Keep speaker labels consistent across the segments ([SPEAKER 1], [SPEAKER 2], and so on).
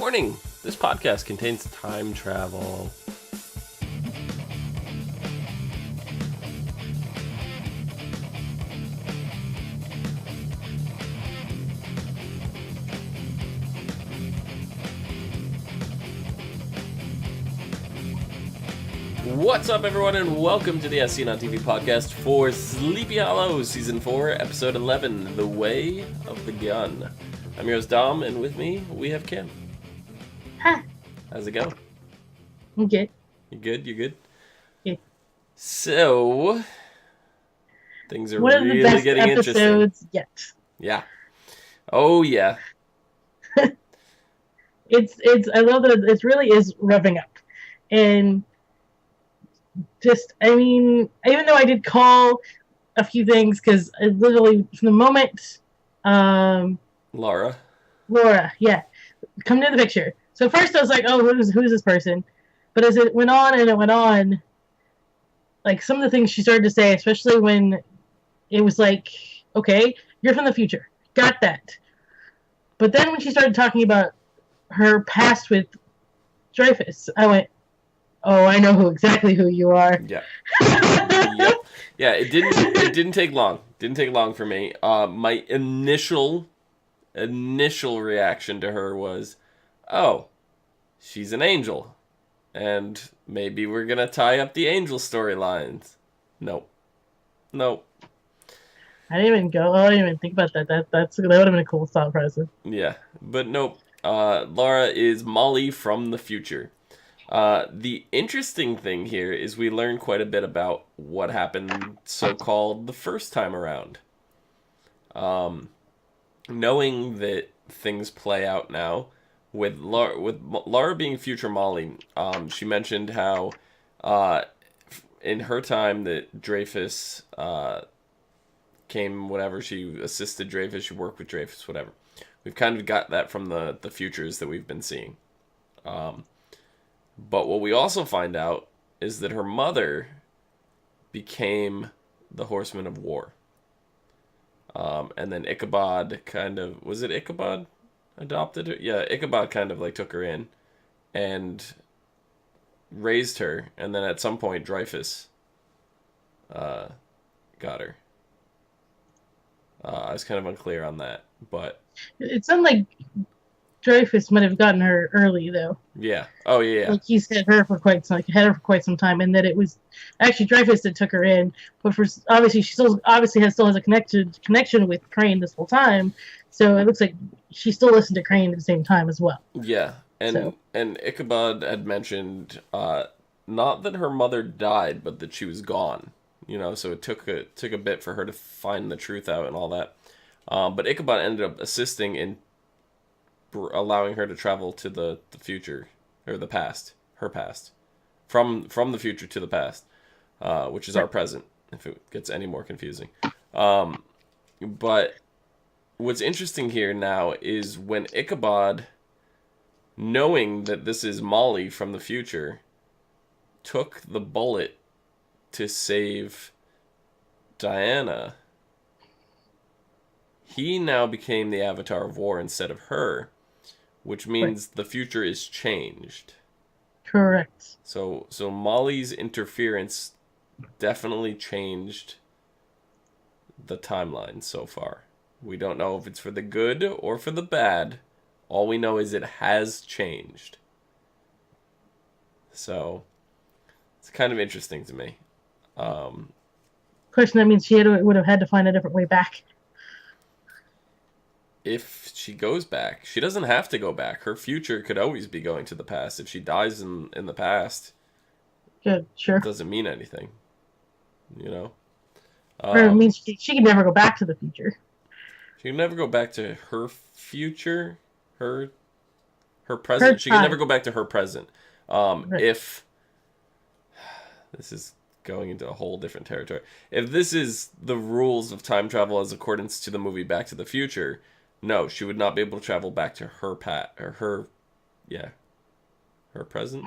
[SPEAKER 1] Warning! This podcast contains time travel. What's up, everyone, and welcome to the ASOTV podcast for Sleepy Hollow, Season 4, Episode 11, The Way of the Gun. I'm your host, Dom, and with me, we have Kim.
[SPEAKER 2] Hi.
[SPEAKER 1] How's it going?
[SPEAKER 2] I'm good.
[SPEAKER 1] You good? You good?
[SPEAKER 2] Yeah.
[SPEAKER 1] So, things are
[SPEAKER 2] One of the
[SPEAKER 1] really
[SPEAKER 2] best
[SPEAKER 1] getting
[SPEAKER 2] episodes
[SPEAKER 1] interesting.
[SPEAKER 2] yet.
[SPEAKER 1] Yeah. Oh, yeah.
[SPEAKER 2] I love that it really is revving up. And even though I did call a few things, because literally from the moment
[SPEAKER 1] Laura,
[SPEAKER 2] yeah, come to the picture. So first I was like, oh, who's this person? But as it went on, like some of the things she started to say, especially when it was like, okay, you're from the future. Got that. But then when she started talking about her past with Dreyfus, I went, oh, I know exactly who you are.
[SPEAKER 1] Yeah. Yep. Yeah, it didn't take long. Didn't take long for me. My initial reaction to her was, oh, she's an angel. And maybe we're going to tie up the angel storylines. Nope.
[SPEAKER 2] I didn't even think about that. That would have been a cool thought process.
[SPEAKER 1] Yeah, but nope. Laura is Molly from the future. The interesting thing here is we learn quite a bit about what happened so-called the first time around. Knowing that things play out now, with Laura being future Molly, she mentioned how in her time that Dreyfus came, whatever, she assisted Dreyfus, she worked with Dreyfus, whatever. We've kind of got that from the futures that we've been seeing. But what we also find out is that her mother became the Horseman of War. And then Ichabod was it Ichabod adopted her? Yeah, Ichabod kind of like took her in and raised her. And then at some point, Dreyfus got her. I was kind of unclear on that, but
[SPEAKER 2] It sounded like Dreyfus might have gotten her early, though.
[SPEAKER 1] Yeah. Oh, yeah.
[SPEAKER 2] Like he's had her for quite some time, and that it was actually Dreyfus that took her in. But obviously, she still has a connection with Crane this whole time. So it looks like she still listened to Crane at the same time as well.
[SPEAKER 1] Yeah, and Ichabod had mentioned not that her mother died, but that she was gone. You know, so it took a bit for her to find the truth out and all that. But Ichabod ended up assisting in allowing her to travel to the future, or the past, her past, from the future to the past, which is our present, if it gets any more confusing. But what's interesting here now is when Ichabod, knowing that this is Molly from the future, took the bullet to save Diana, he now became the Avatar of War instead of her, which means the future is changed.
[SPEAKER 2] Correct.
[SPEAKER 1] So Molly's interference definitely changed the timeline so far. We don't know if it's for the good or for the bad. All we know is it has changed. So it's kind of interesting to me.
[SPEAKER 2] Question, that means she would have had to find a different way back.
[SPEAKER 1] If she goes back, she doesn't have to go back. Her future could always be going to the past. If she dies in the past,
[SPEAKER 2] good, sure,
[SPEAKER 1] it doesn't mean anything. You know?
[SPEAKER 2] Or it means she can never go back to the future.
[SPEAKER 1] She can never go back to her future, her present. She can never go back to her present.
[SPEAKER 2] Right.
[SPEAKER 1] If this is going into a whole different territory. If this is the rules of time travel as accordance to the movie Back to the Future, no, she would not be able to travel back to her her present.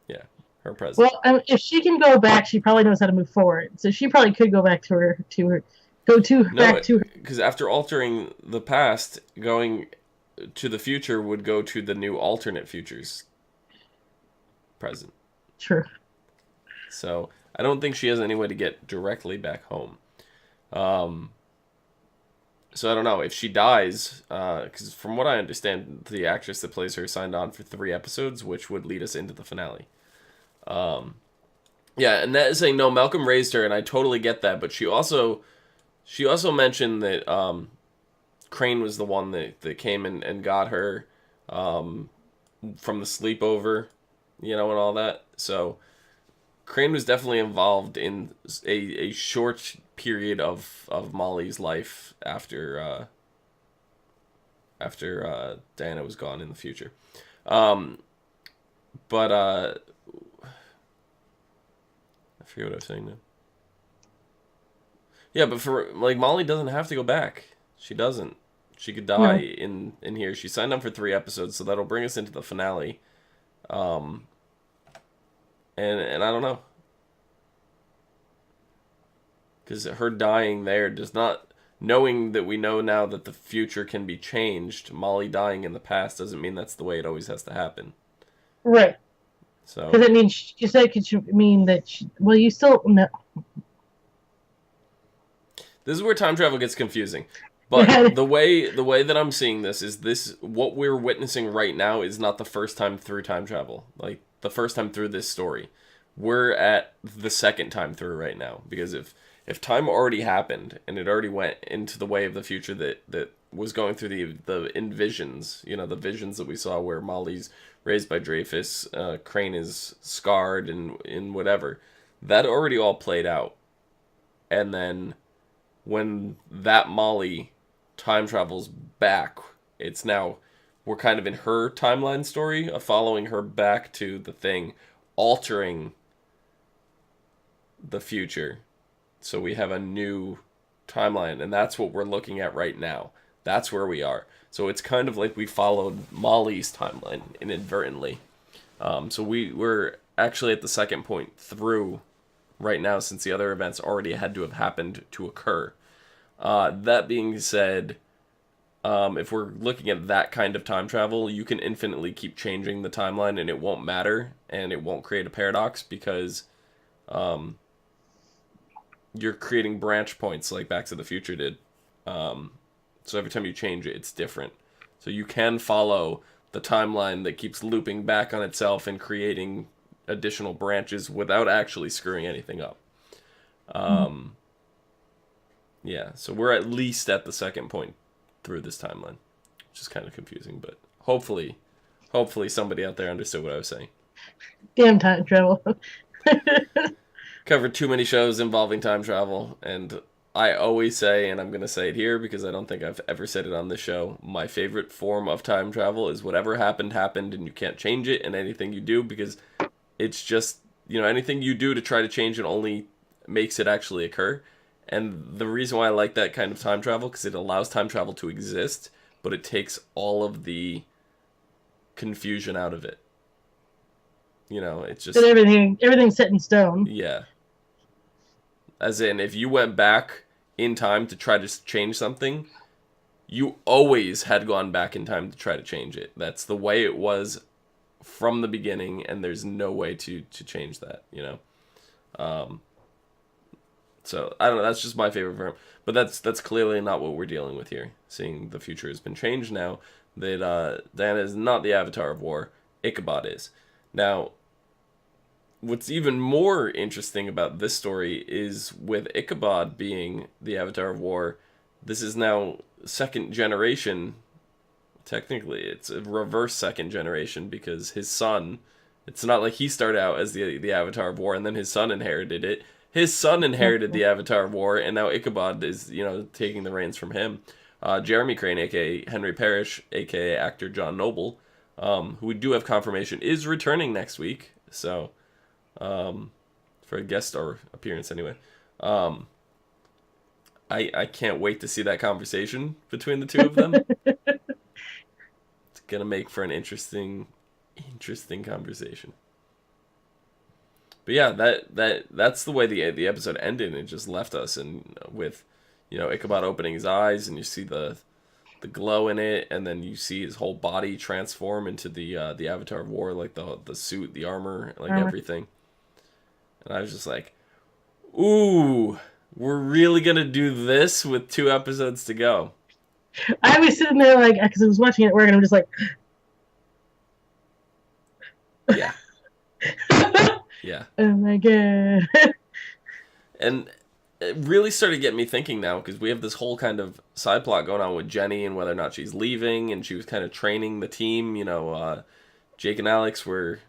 [SPEAKER 1] Yeah, her present.
[SPEAKER 2] Well, if she can go back, she probably knows how to move forward. So she probably could go back to her, back to her.
[SPEAKER 1] Because after altering the past, going to the future would go to the new alternate futures present.
[SPEAKER 2] True.
[SPEAKER 1] So I don't think she has any way to get directly back home. Um, so I don't know if she dies, because from what I understand, the actress that plays her signed on for 3 episodes, which would lead us into the finale. Yeah, and that is saying no. Malcolm raised her, and I totally get that. But she also mentioned that Crane was the one that came and got her from the sleepover, and all that. So Crane was definitely involved in a short period of Molly's life after Diana was gone in the future. But I forget what I was saying now. Yeah, but for Molly doesn't have to go back. She doesn't. She could die in here. She signed up for 3 episodes, so that'll bring us into the finale. And I don't know, because her dying there does not, knowing that we know now that the future can be changed. Molly dying in the past doesn't mean that's the way it always has to happen.
[SPEAKER 2] Right.
[SPEAKER 1] So
[SPEAKER 2] because it means you said could you mean that well you still no.
[SPEAKER 1] This is where time travel gets confusing. But the way that I'm seeing this is what we're witnessing right now is not the first time through time travel. Like the first time through this story. We're at the second time through right now. Because if time already happened and it already went into the way of the future that was going through the visions, the visions that we saw where Molly's raised by Dreyfus, Crane is scarred and whatever, that already all played out. And then when that Molly time travels back, we're kind of in her timeline story of following her back to the thing, altering the future. So we have a new timeline, and that's what we're looking at right now. That's where we are. So it's kind of like we followed Molly's timeline inadvertently. So we're actually at the second point through right now, since the other events already had to have happened to occur. That being said, if we're looking at that kind of time travel, you can infinitely keep changing the timeline and it won't matter and it won't create a paradox because you're creating branch points like Back to the Future did. So every time you change it, it's different. So you can follow the timeline that keeps looping back on itself and creating additional branches without actually screwing anything up. Yeah, so we're at least at the second point through this timeline, which is kind of confusing, but hopefully somebody out there understood what I was saying.
[SPEAKER 2] Damn time travel.
[SPEAKER 1] Covered too many shows involving time travel, and I always say, and I'm going to say it here because I don't think I've ever said it on this show, my favorite form of time travel is whatever happened, and you can't change it, and anything you do, because it's just, anything you do to try to change it only makes it actually occur. And the reason why I like that kind of time travel, because it allows time travel to exist, but it takes all of the confusion out of it. It's just...
[SPEAKER 2] And everything's set in stone.
[SPEAKER 1] Yeah. As in, if you went back in time to try to change something, you always had gone back in time to try to change it. That's the way it was from the beginning, and there's no way to change that, So, I don't know, that's just my favorite verb. But that's clearly not what we're dealing with here. Seeing the future has been changed now, that Diana is not the Avatar of War, Ichabod is. Now, what's even more interesting about this story is with Ichabod being the Avatar of War, this is now second generation. Technically, it's a reverse second generation because his son, it's not like he started out as the Avatar of War and then his son inherited it. His son inherited the Avatar of War, and now Ichabod is, taking the reins from him. Jeremy Crane, a.k.a. Henry Parrish, a.k.a. actor John Noble, who we do have confirmation is returning next week. So, for a guest star appearance anyway. I can't wait to see that conversation between the two of them. It's gonna make for an interesting conversation. But yeah, that's the way the episode ended. It just left us and with, Ichabod opening his eyes, and you see the the glow in it, and then you see his whole body transform into the Avatar of War, like the suit, the armor, like
[SPEAKER 2] Armor.
[SPEAKER 1] everything. And I was just like, ooh, we're really gonna do this with 2 episodes to go.
[SPEAKER 2] I was sitting there like, because I was watching it at work, and I'm just like,
[SPEAKER 1] Yeah, yeah.
[SPEAKER 2] oh my god.
[SPEAKER 1] And it really started getting me thinking now, because we have this whole kind of side plot going on with Jenny and whether or not she's leaving, and she was kind of training the team. Jake and Alex were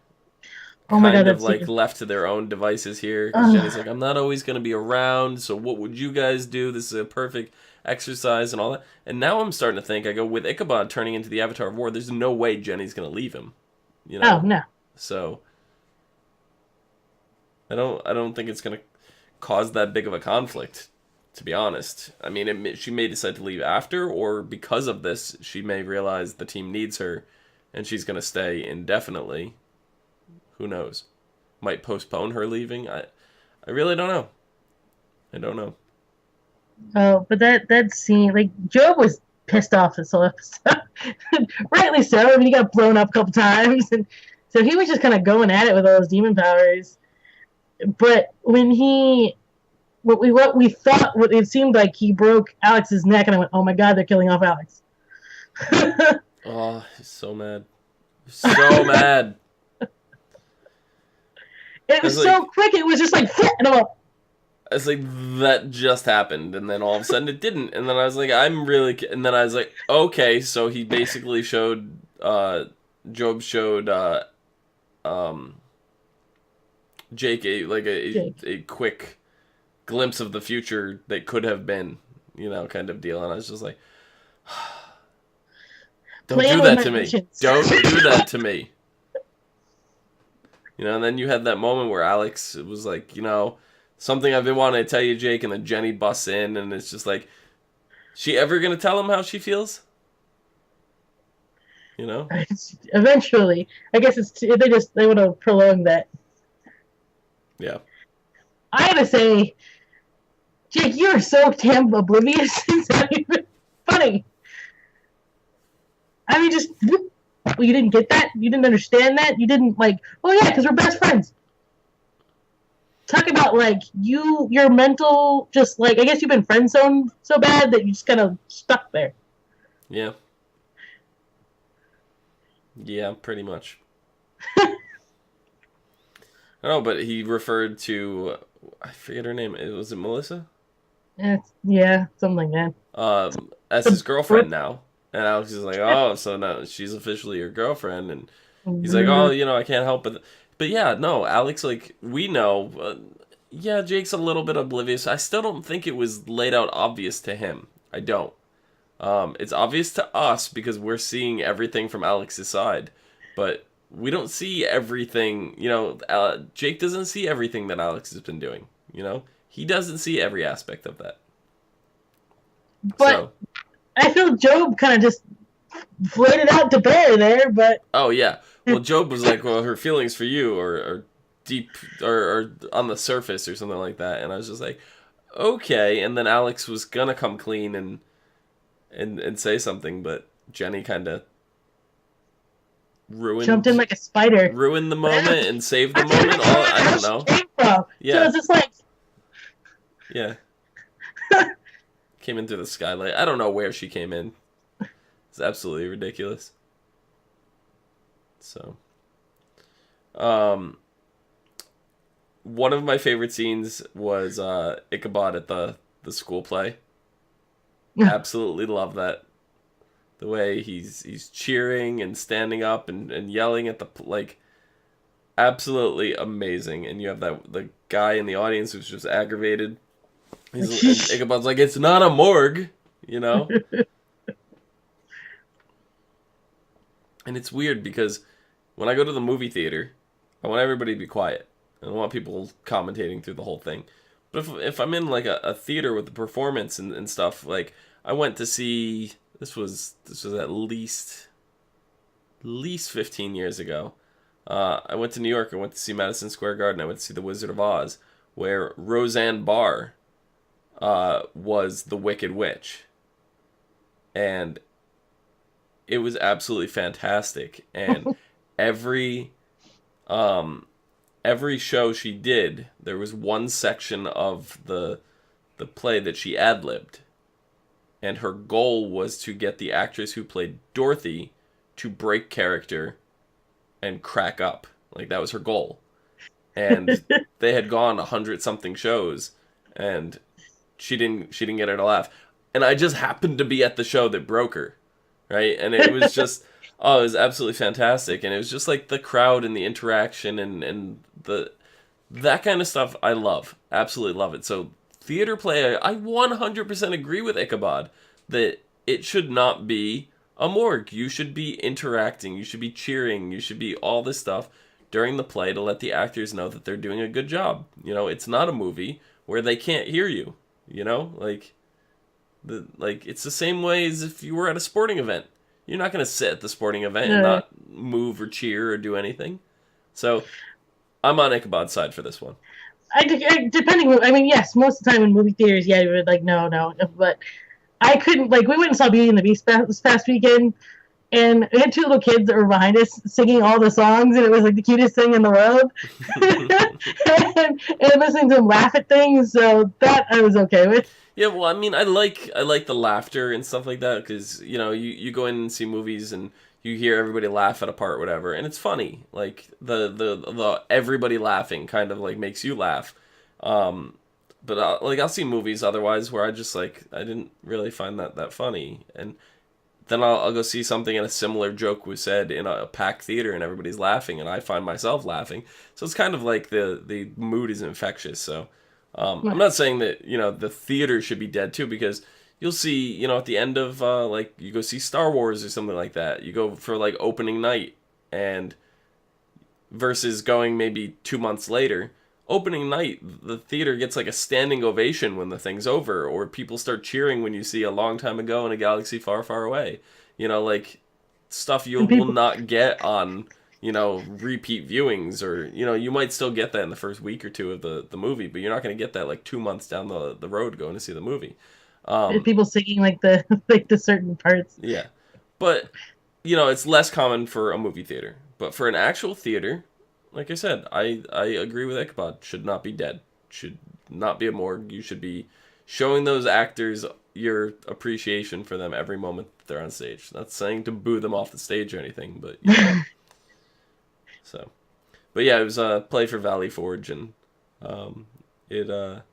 [SPEAKER 2] Oh my god,
[SPEAKER 1] kind of
[SPEAKER 2] that's
[SPEAKER 1] like
[SPEAKER 2] super.
[SPEAKER 1] left to their own devices here, because Jenny's like, I'm not always going to be around, so what would you guys do? This is a perfect exercise and all that. And now I'm starting to think, I go, with Ichabod turning into the Avatar of War, there's no way Jenny's going to leave him, you
[SPEAKER 2] Oh
[SPEAKER 1] know?
[SPEAKER 2] no.
[SPEAKER 1] So I don't think it's going to cause that big of a conflict, to be honest. I mean, she may decide to leave after, or because of this, she may realize the team needs her, and she's going to stay indefinitely. Who knows? Might postpone her leaving. I really don't know. I don't know.
[SPEAKER 2] Oh, but that scene, like Job was pissed off this whole episode, rightly so. I mean, he got blown up a couple times, and so he was just kind of going at it with all his demon powers. But when what we thought, what it seemed like he broke Alex's neck, and I went, oh my god, they're killing off Alex.
[SPEAKER 1] Oh, he's so mad. So mad.
[SPEAKER 2] It
[SPEAKER 1] It's
[SPEAKER 2] was so
[SPEAKER 1] like
[SPEAKER 2] quick. It was just like, and I'm like,
[SPEAKER 1] it's like that just happened, and then all of a sudden it didn't, and then I was like, I'm really, and then I was like, okay, so he basically showed, Job showed, um, Jake
[SPEAKER 2] Jake.
[SPEAKER 1] a quick glimpse of the future that could have been, kind of deal, and I was just like, don't
[SPEAKER 2] Playing
[SPEAKER 1] do
[SPEAKER 2] with
[SPEAKER 1] that
[SPEAKER 2] my
[SPEAKER 1] to me,
[SPEAKER 2] emotions.
[SPEAKER 1] don't do that to me. And then you had that moment where Alex was like, something I've been wanting to tell you, Jake, and then Jenny busts in, and it's just like, she ever gonna tell him how she feels? You know?
[SPEAKER 2] Eventually, I guess they want to prolong that.
[SPEAKER 1] Yeah.
[SPEAKER 2] I gotta say, Jake, you are so damn oblivious. It's not even funny. I mean, just well, you didn't get that. You didn't understand that. You didn't like. Oh yeah, because we're best friends. Talk about like your mental, just like I guess you've been friend zoned so bad that you just kind of stuck there.
[SPEAKER 1] Yeah. Yeah, pretty much. No, but he referred to, I forget her name. Was it Melissa?
[SPEAKER 2] Yeah, something like that.
[SPEAKER 1] As his girlfriend now. And Alex is like, oh, so now she's officially your girlfriend. And he's like, oh, I can't help it. But yeah, no, Alex, like, we know. Yeah, Jake's a little bit oblivious. I still don't think it was laid out obvious to him. I don't. It's obvious to us because we're seeing everything from Alex's side. But we don't see everything, Jake doesn't see everything that Alex has been doing, He doesn't see every aspect of that.
[SPEAKER 2] But
[SPEAKER 1] so,
[SPEAKER 2] I feel Job kind of just floated out to bear there, but...
[SPEAKER 1] Oh, yeah. Well, Job was like, well, her feelings for you are deep, or on the surface or something like that. And I was just like, okay. And then Alex was gonna come clean and say something, but Jenny kind of
[SPEAKER 2] jumped in like a spider.
[SPEAKER 1] Ruined the moment and saved the moment. I don't know.
[SPEAKER 2] Came from.
[SPEAKER 1] Yeah.
[SPEAKER 2] So it's just like...
[SPEAKER 1] Yeah. Came in through the skylight. I don't know where she came in. It's absolutely ridiculous. So, one of my favorite scenes was Ichabod at the school play. Absolutely love that. The way he's cheering and standing up and yelling at absolutely amazing. And you have the guy in the audience who's just aggravated. And Ichabod's like, it's not a morgue, And it's weird because when I go to the movie theater, I want everybody to be quiet. I don't want people commentating through the whole thing. But if I'm in like a theater with the performance and stuff, like I went to see, this was at least 15 years ago. I went to New York. I went to see Madison Square Garden. I went to see The Wizard of Oz, where Roseanne Barr was the Wicked Witch. And it was absolutely fantastic. And every um every show she did, there was one section of the play that she ad-libbed, and her goal was to get the actress who played Dorothy to break character and crack up. Like, that was her goal. And they had gone 100 something shows, and she didn't get her to laugh. And I just happened to be at the show that broke her, right? And it was just, oh, it was absolutely fantastic. And it was just like the crowd and the interaction and the that kind of stuff I love. Absolutely love it. So theater play, I 100% agree with Ichabod that it should not be a morgue. You should be interacting. You should be cheering. You should be all this stuff during the play to let the actors know that they're doing a good job. You know, it's not a movie where they can't hear you. You know, like it's the same way as if you were at a sporting event. You're not going to sit at the sporting event and not move or cheer or do anything. So I'm on Ichabod's side for this one.
[SPEAKER 2] Depending, I mean, yes, most of the time in movie theaters, yeah, you would like, no, but I couldn't, like, we went and saw Beauty and the Beast this past weekend, and we had two little kids that were behind us singing all the songs, and it was like the cutest thing in the world. and listening to them laugh at things, so that I was okay with.
[SPEAKER 1] Yeah, well, I mean, I like the laughter and stuff like that, because, you know, you go in and see movies and you hear everybody laugh at a part, whatever, and it's funny. Like the everybody laughing kind of like makes you laugh. But I'll see movies otherwise where I just like I didn't really find that funny, and then I'll go see something and a similar joke was said in a packed theater and everybody's laughing and I find myself laughing. So it's kind of like the mood is infectious. So I'm not saying that, you know, the theater should be dead too, because you'll see, you know, at the end of like you go see Star Wars or something like that. You go for like opening night, and versus going maybe 2 months later. Opening night, the theater gets like a standing ovation when the thing's over, or people start cheering when you see A Long Time Ago in a Galaxy Far, Far Away. You know, like stuff you will not get on, you know, repeat viewings, or, you know, you might still get that in the first week or two of the movie, but you're not going to get that like 2 months down the road going to see the movie.
[SPEAKER 2] People singing like the certain parts.
[SPEAKER 1] Yeah, but you know, it's less common for a movie theater, but for an actual theater, like I said, I agree with Ichabod. Should not be dead. Should not be a morgue. You should be showing those actors your appreciation for them every moment they're on stage. Not saying to boo them off the stage or anything, but you know. So, but yeah, it was a play for Valley Forge, and it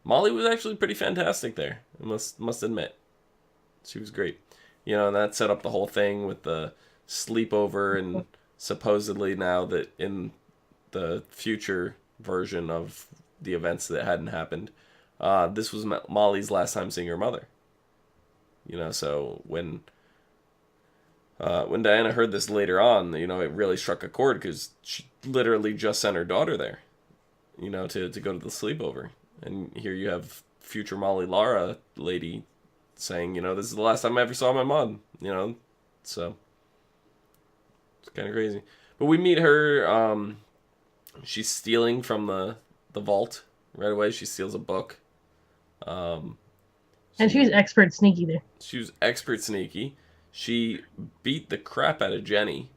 [SPEAKER 1] Molly was actually pretty fantastic there. I must admit, she was great. You know, and that set up the whole thing with the sleepover, and supposedly now that in the future version of the events that hadn't happened, this was Molly's last time seeing her mother. You know, so when Diana heard this later on, you know, it really struck a chord, because she literally just sent her daughter there, you know, to go to the sleepover. And here you have future Molly Lara lady saying, you know, this is the last time I ever saw my mom, you know, so it's kind of crazy. But we meet her, she's stealing from the vault right away. She steals a book. And
[SPEAKER 2] she was expert sneaky there.
[SPEAKER 1] She was expert sneaky. She beat the crap out of Jenny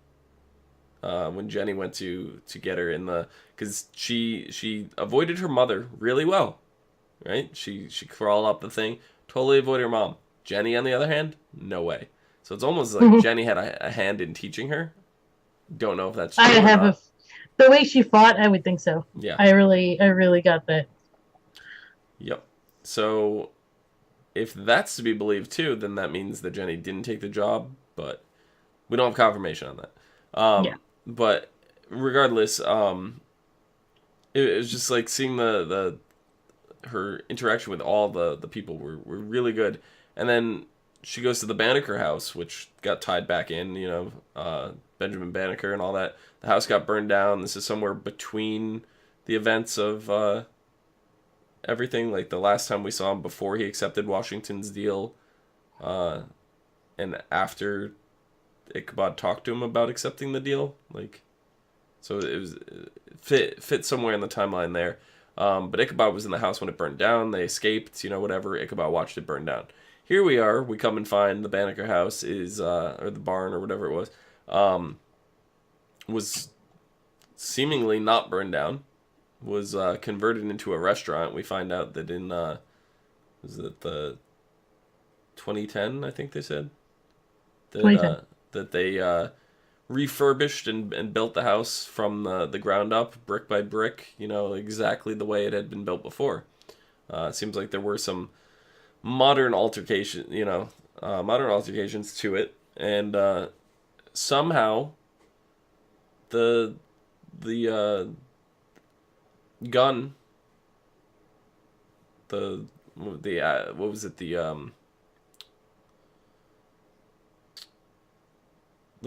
[SPEAKER 1] when Jenny went to get her because she avoided her mother really well, right? She crawled up the thing, totally avoided her mom. Jenny, on the other hand, no way. So it's almost like Jenny had a hand in teaching her. Don't know if that's true or not.
[SPEAKER 2] The way she fought, I would think so.
[SPEAKER 1] Yeah.
[SPEAKER 2] I really got that.
[SPEAKER 1] Yep. So if that's to be believed too, then that means that Jenny didn't take the job, but we don't have confirmation on that.
[SPEAKER 2] Yeah.
[SPEAKER 1] But regardless, it was just like seeing her interaction with all the people were really good. And then she goes to the Banneker house, which got tied back in, you know, Benjamin Banneker and all that. The house got burned down. This is somewhere between the events of everything. Like the last time we saw him before he accepted Washington's deal, and after Ichabod talked to him about accepting the deal. Like, so it fit somewhere in the timeline there. But Ichabod was in the house when it burned down. They escaped, you know, whatever. Ichabod watched it burn down. here we are. We come and find the Banneker house is, or the barn or whatever it was seemingly not burned down. Was converted into a restaurant. We find out that in, was it the 2010, I think they said? That,
[SPEAKER 2] 2010.
[SPEAKER 1] that they refurbished and built the house from the ground up, brick by brick, exactly the way it had been built before. It seems like there were some modern modern altercations to it, and somehow the gun, what was it, the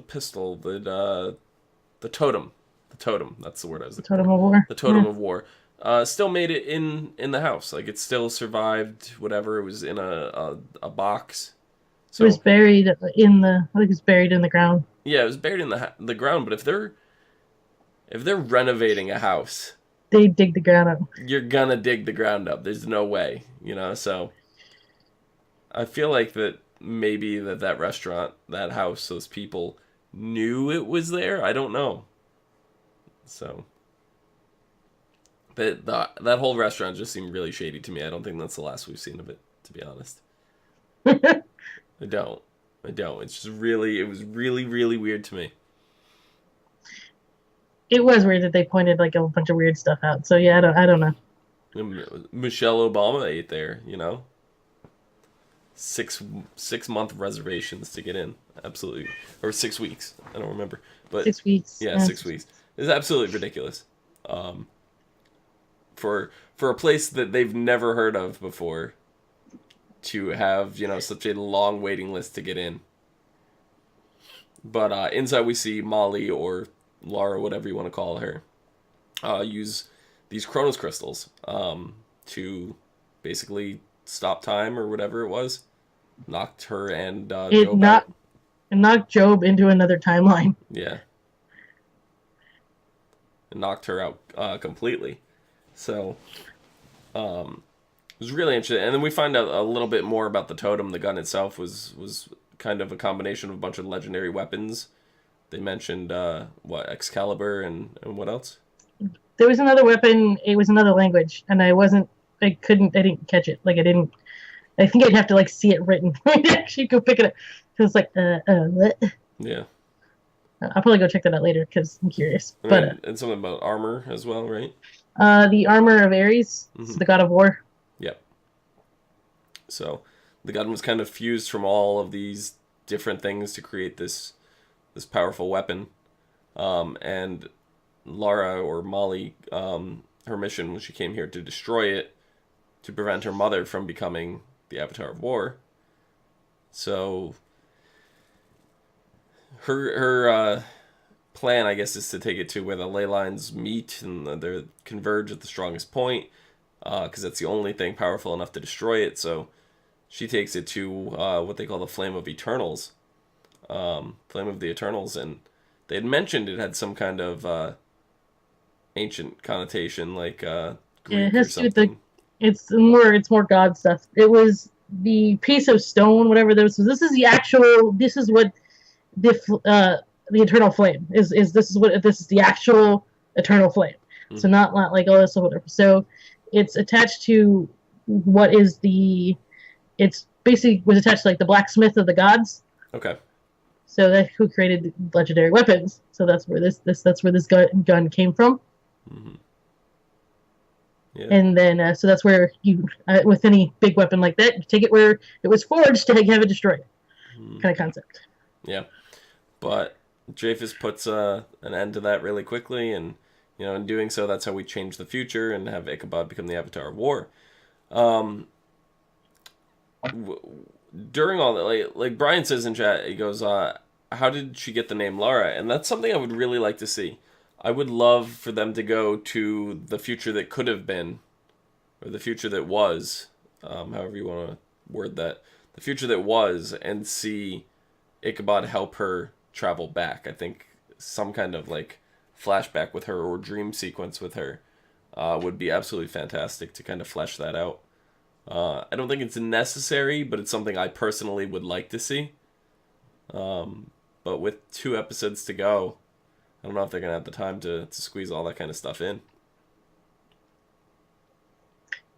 [SPEAKER 1] pistol, the totem, that's the word I was
[SPEAKER 2] The
[SPEAKER 1] looking
[SPEAKER 2] Totem
[SPEAKER 1] for.
[SPEAKER 2] of War.
[SPEAKER 1] The totem
[SPEAKER 2] Yeah.
[SPEAKER 1] of war. Still made it in the house. Like, it still survived whatever. It was in a box.
[SPEAKER 2] It was
[SPEAKER 1] So
[SPEAKER 2] buried in the. I think it was buried in the ground.
[SPEAKER 1] yeah, it was buried in the ground. But if they're renovating a house,
[SPEAKER 2] They dig the ground up.
[SPEAKER 1] you're gonna dig the ground up. There's no way, So I feel like that maybe that restaurant, that house, those people knew it was there. I don't know. So that whole restaurant just seemed really shady to me. I don't think that's the last we've seen of it, to be honest. I don't. It's just it was really, really weird to me.
[SPEAKER 2] It was weird that they pointed like a bunch of weird stuff out. So yeah, I don't know.
[SPEAKER 1] Michelle Obama ate there, 6 month reservations to get in. Absolutely. Or 6 weeks. I don't remember. But
[SPEAKER 2] 6 weeks.
[SPEAKER 1] yeah, 6 weeks. It's absolutely ridiculous. For a place that they've never heard of before to have, such a long waiting list to get in. But inside we see Molly, or Laura, whatever you want to call her, use these Chronos crystals to basically stop time or whatever it was. Knocked her and Job out.
[SPEAKER 2] It knocked Job into another timeline.
[SPEAKER 1] Yeah. It knocked her out completely. So, it was really interesting. And then we find out a little bit more about the totem. The gun itself was kind of a combination of a bunch of legendary weapons. They mentioned, Excalibur and what else?
[SPEAKER 2] There was another weapon. It was another language, and I didn't catch it. Like, I think I'd have to, like, see it written to actually go pick it up. So it's like, what?
[SPEAKER 1] Yeah.
[SPEAKER 2] I'll probably go check that out later because I'm curious.
[SPEAKER 1] And something about armor as well, right?
[SPEAKER 2] The armor of Ares,
[SPEAKER 1] Mm-hmm.
[SPEAKER 2] the god of war.
[SPEAKER 1] Yep. So the gun was kind of fused from all of these different things to create this powerful weapon. And Lara, or Molly, her mission when she came here to destroy it, to prevent her mother from becoming the Avatar of War. So her plan, I guess, is to take it to where the ley lines meet and they converge at the strongest point, because that's the only thing powerful enough to destroy it. So she takes it to what they call the Flame of Eternals, Flame of the Eternals, and they had mentioned it had some kind of ancient connotation, like Greek or something.
[SPEAKER 2] It's more god stuff. It was the piece of stone, whatever this was. This is what the eternal flame is. This is the actual eternal flame. Mm-hmm. So not like all this or whatever. So it's attached to it's basically was attached to, like, the blacksmith of the gods.
[SPEAKER 1] Okay.
[SPEAKER 2] So that's who created legendary weapons. So that's where this gun came from.
[SPEAKER 1] Mm-hmm. Yeah.
[SPEAKER 2] And then so that's where you with any big weapon like that, you take it where it was forged to have it destroyed. Mm-hmm. Kind of concept.
[SPEAKER 1] Yeah. But Japhis puts an end to that really quickly, and in doing so, that's how we change the future and have Ichabod become the Avatar of War. During all that, like Brian says in chat, he goes, how did she get the name Lara? And that's something I would really like to see. I would love for them to go to the future that could have been, or the future that was, however you want to word that, the future that was, and see Ichabod help her travel back. I think some kind of, like, flashback with her or dream sequence with her would be absolutely fantastic to kind of flesh that out. I don't think it's necessary, but it's something I personally would like to see. But with 2 episodes to go, I don't know if they're going to have the time to squeeze all that kind of stuff in.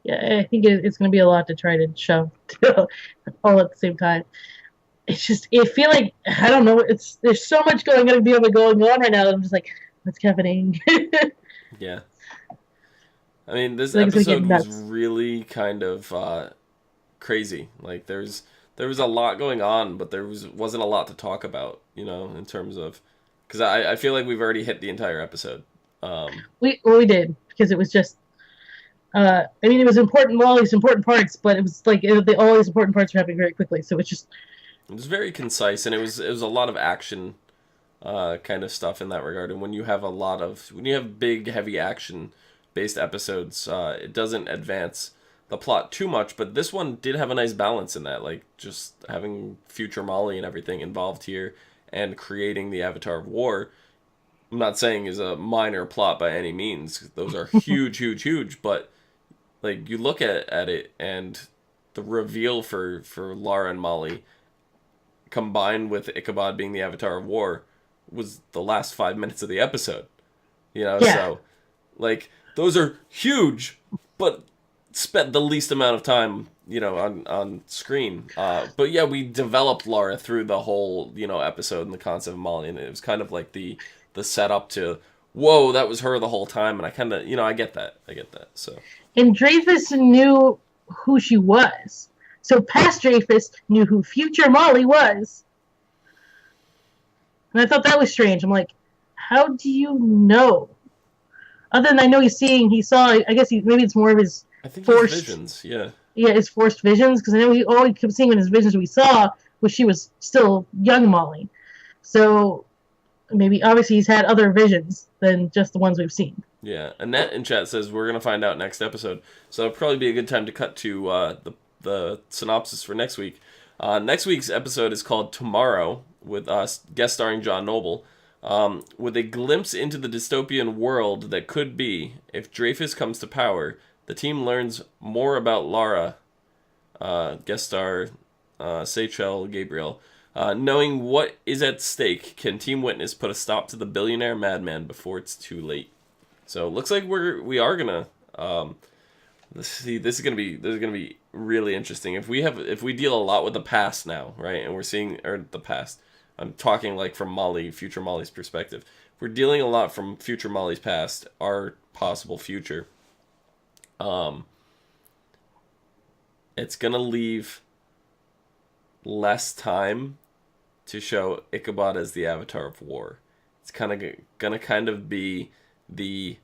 [SPEAKER 2] Yeah, I think it's going to be a lot to try to shove all at the same time. It's just, I feel like, I don't know, there's so much going on right now that I'm just like, what's happening?
[SPEAKER 1] Yeah. I mean, this
[SPEAKER 2] Like, it's gonna get
[SPEAKER 1] episode was
[SPEAKER 2] nuts.
[SPEAKER 1] really kind of crazy. Like, there was a lot going on, but wasn't a lot to talk about, in terms of, because I feel like we've already hit the entire episode.
[SPEAKER 2] We did, because it was just, I mean, it was important, all these important parts, but it was like, all these important parts were happening very quickly, so it's just,
[SPEAKER 1] It was very concise, and it was a lot of action kind of stuff in that regard. And when you have big, heavy action based episodes, it doesn't advance the plot too much. But this one did have a nice balance in that, like just having future Molly and everything involved here, and creating the Avatar of War. I'm not saying is a minor plot by any means. Those are huge, huge, huge. But like you look at it, and the reveal for Lara and Molly, combined with Ichabod being the Avatar of War, was the last 5 minutes of the episode.
[SPEAKER 2] yeah.
[SPEAKER 1] So like those are huge, but spent the least amount of time, on screen. But yeah, we developed Lara through the whole, episode and the concept of Molly, and it was kind of like the setup to, whoa, that was her the whole time, and I kind of, I get that. So
[SPEAKER 2] And Dreyfus knew who she was. So past Dreyfus knew who future Molly was. And I thought that was strange. I'm like, how do you know? Other than I know he saw, I guess maybe it's more of his
[SPEAKER 1] I think his
[SPEAKER 2] forced,
[SPEAKER 1] visions, yeah.
[SPEAKER 2] yeah, his forced visions. Because I know all he kept seeing in his visions we saw was she was still young Molly. So maybe, obviously, he's had other visions than just the ones we've seen.
[SPEAKER 1] Yeah, Annette in chat says we're gonna find out next episode, so it'll probably be a good time to cut to the synopsis for next week. Next week's episode is called Tomorrow, with us guest starring John Noble, with a glimpse into the dystopian world that could be if Dreyfus comes to power. The team learns more about Lara, guest star Seychelle Gabriel. Knowing what is at stake, can Team Witness put a stop to the billionaire madman before it's too late? So it looks like we are gonna see. This is gonna be really interesting. If we deal a lot with the past now, right, and we're seeing, or the past, I'm talking like from future Molly's perspective. If we're dealing a lot from future Molly's past, our possible future. It's gonna leave less time to show Ichabod as the Avatar of War. It's gonna kind of be the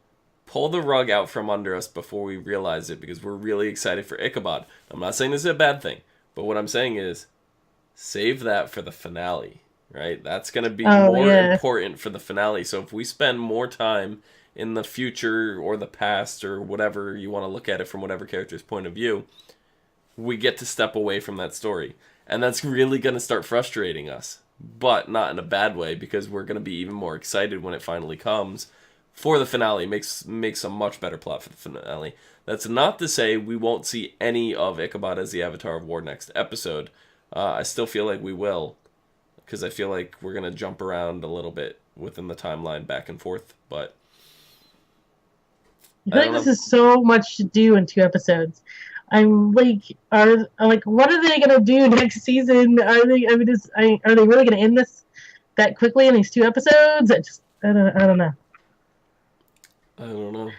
[SPEAKER 1] pull the rug out from under us before we realize it, because we're really excited for Ichabod. I'm not saying this is a bad thing, but what I'm saying is save that for the finale, right? That's going to be more important for the finale. So if we spend more time in the future or the past or whatever you want to look at it from whatever character's point of view, we get to step away from that story. And that's really going to start frustrating us, but not in a bad way, because we're going to be even more excited when it finally comes for the finale. Makes a much better plot for the finale. That's not to say we won't see any of Ichabod as the Avatar of War next episode. I still feel like we will, because I feel like we're going to jump around a little bit within the timeline back and forth, but
[SPEAKER 2] I feel like this is so much to do in 2 episodes. I'm like, what are they gonna do next season? Are they really gonna end this that quickly in these 2 episodes? I don't know.
[SPEAKER 1] I don't know.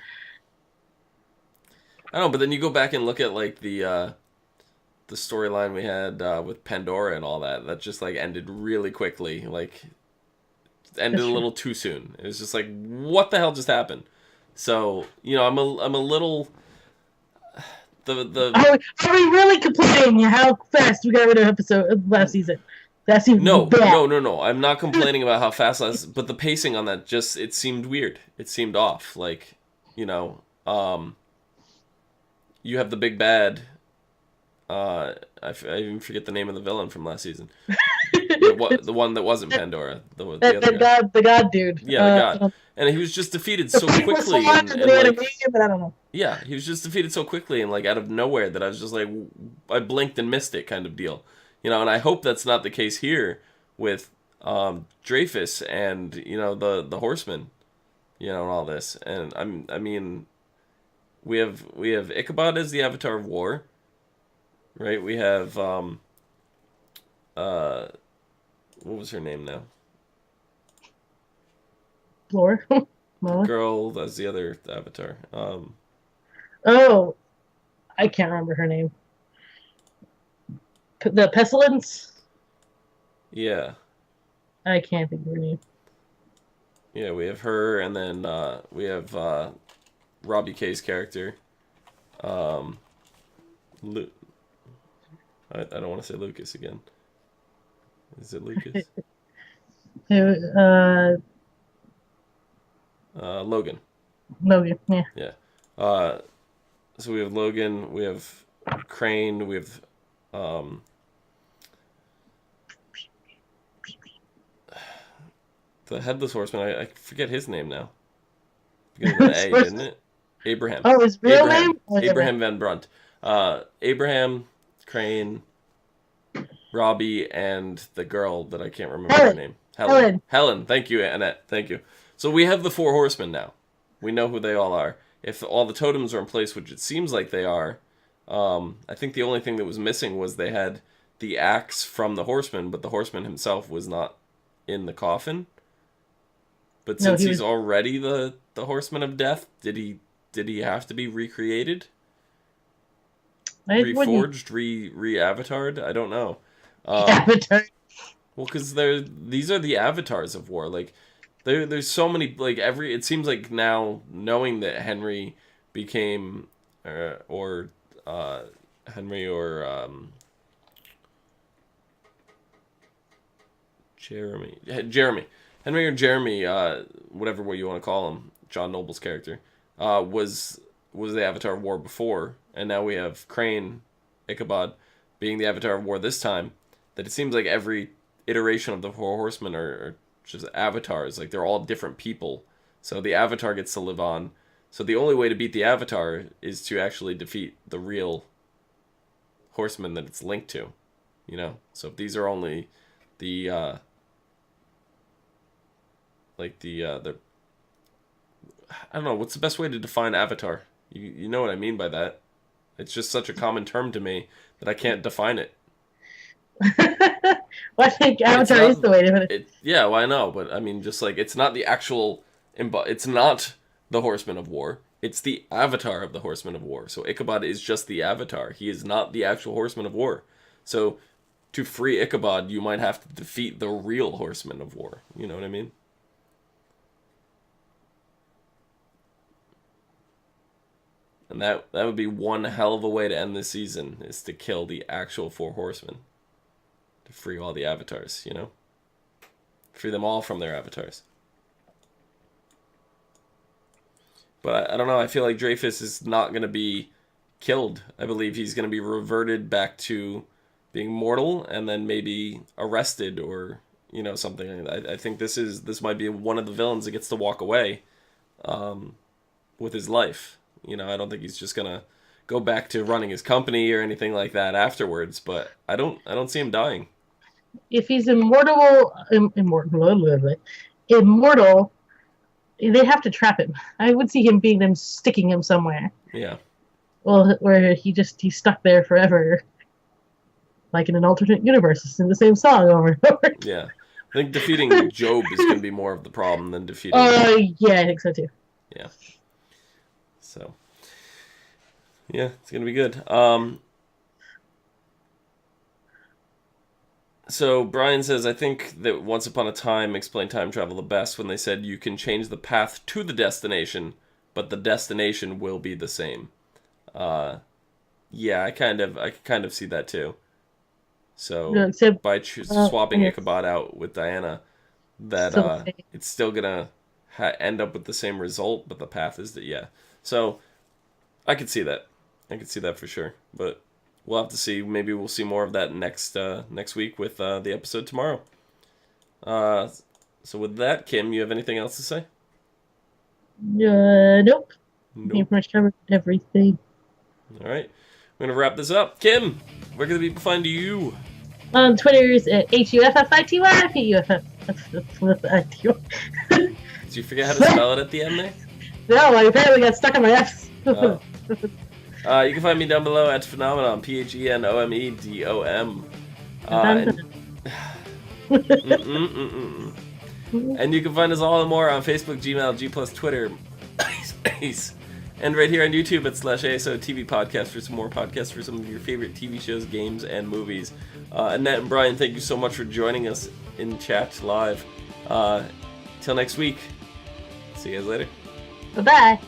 [SPEAKER 1] But then you go back and look at like the storyline we had with Pandora and all that. That just like ended really quickly. Like ended a little too soon. It was just like, what the hell just happened? So I'm a little. Are
[SPEAKER 2] we really complaining how fast we got rid of episode last season? That seemed bad.
[SPEAKER 1] No. I'm not complaining about how fast but the pacing on that it seemed weird. It seemed off. Like, you have the big bad. I even forget the name of the villain from last season. the one that wasn't Pandora, the other guy.
[SPEAKER 2] the god dude.
[SPEAKER 1] Yeah, the god. And he was just defeated so quickly, and like,
[SPEAKER 2] but I don't know.
[SPEAKER 1] yeah, he was just defeated so quickly and like out of nowhere that I was just like, I blinked and missed it, kind of deal, And I hope that's not the case here with Dreyfus and the Horsemen, and all this. And I mean, we have Ichabod as the Avatar of War, right? We have what was her name now?
[SPEAKER 2] Floor.
[SPEAKER 1] Girl, that's the other Avatar.
[SPEAKER 2] Oh, I can't remember her name. The Pestilence?
[SPEAKER 1] Yeah.
[SPEAKER 2] I can't think of her name.
[SPEAKER 1] Yeah, we have her, and then we have Robbie K's character. I don't want to say Lucas again. Is it Lucas? Logan.
[SPEAKER 2] Logan, yeah.
[SPEAKER 1] Yeah. So we have Logan, we have Crane, we have the Headless Horseman. I forget his name now. Beginning with an A, didn't it? Abraham.
[SPEAKER 2] Oh, his real
[SPEAKER 1] Abraham.
[SPEAKER 2] name?
[SPEAKER 1] Abraham Van Brunt. Abraham, Crane, Robbie, and the girl that I can't remember her name. Helen. Thank you, Annette. Thank you. So we have the 4 horsemen now. We know who they all are. If all the totems are in place, which it seems like they are, I think the only thing that was missing was they had the axe from the horseman, but the horseman himself was not in the coffin. But since he's already the horseman of death, did he have to be recreated? Reforged, re-avatared? I don't know.
[SPEAKER 2] Avatar.
[SPEAKER 1] Well, because these are the avatars of war. Like, there's so many. Like it seems like now knowing that Henry became, Henry or Jeremy, Henry or Jeremy, whatever way you want to call him, John Noble's character, was the Avatar of War before, and now we have Crane, Ichabod, being the Avatar of War this time. That it seems like every iteration of the 4 horsemen are just avatars. Like, they're all different people. So the Avatar gets to live on. So the only way to beat the Avatar is to actually defeat the real horseman that it's linked to. So if these are only the I don't know, what's the best way to define Avatar? You know what I mean by that. It's just such a common term to me that I can't define it.
[SPEAKER 2] Well, I think Avatar is the way to put it.
[SPEAKER 1] Yeah, well, I know, but I mean, just like, it's not the actual, it's not the Horseman of War. It's the Avatar of the Horseman of War. So Ichabod is just the Avatar. He is not the actual Horseman of War. So to free Ichabod, you might have to defeat the real Horseman of War. You know what I mean? And that would be one hell of a way to end this season, is to kill the actual 4 horsemen. To free all the avatars, Free them all from their avatars. But I don't know, I feel like Dreyfus is not going to be killed. I believe he's going to be reverted back to being mortal and then maybe arrested or, something. I think this might be one of the villains that gets to walk away with his life. I don't think he's just going to go back to running his company or anything like that afterwards, but I don't see him dying.
[SPEAKER 2] If he's immortal, they have to trap him. I would see him being them sticking him somewhere.
[SPEAKER 1] Yeah.
[SPEAKER 2] Well, where he's stuck there forever. Like in an alternate universe, it's in the same song over and over.
[SPEAKER 1] Yeah. I think defeating Job is going to be more of the problem than defeating...
[SPEAKER 2] yeah, I think so too.
[SPEAKER 1] Yeah. So, yeah, it's going to be good. So Brian says, I think that Once Upon a Time explained time travel the best when they said you can change the path to the destination, but the destination will be the same. Yeah, I kind of see that too. So by swapping Ichabod out with Diana, that it's still gonna end up with the same result, but the path is yeah. So I could see that. I could see that for sure, but we'll have to see. Maybe we'll see more of that next week with the episode tomorrow. So with that, Kim, you have anything else to say?
[SPEAKER 2] Nope. You
[SPEAKER 1] Nope.
[SPEAKER 2] pretty much covered everything.
[SPEAKER 1] All right. We're going to wrap this up. Kim, where can the people find you?
[SPEAKER 2] On Twitter's at HUFFITY,
[SPEAKER 1] Did you forget how to spell it at the end there?
[SPEAKER 2] No, I apparently got stuck on my F's.
[SPEAKER 1] You can find me down below at Phenomenon, PHENOMEDOM. And you can find us all and more on Facebook, Gmail, G+, Twitter, and right here on YouTube at /ASOTV podcast for some more podcasts for some of your favorite TV shows, games, and movies. Annette and Brian, thank you so much for joining us in chat live. Till next week. See you guys later.
[SPEAKER 2] Bye-bye.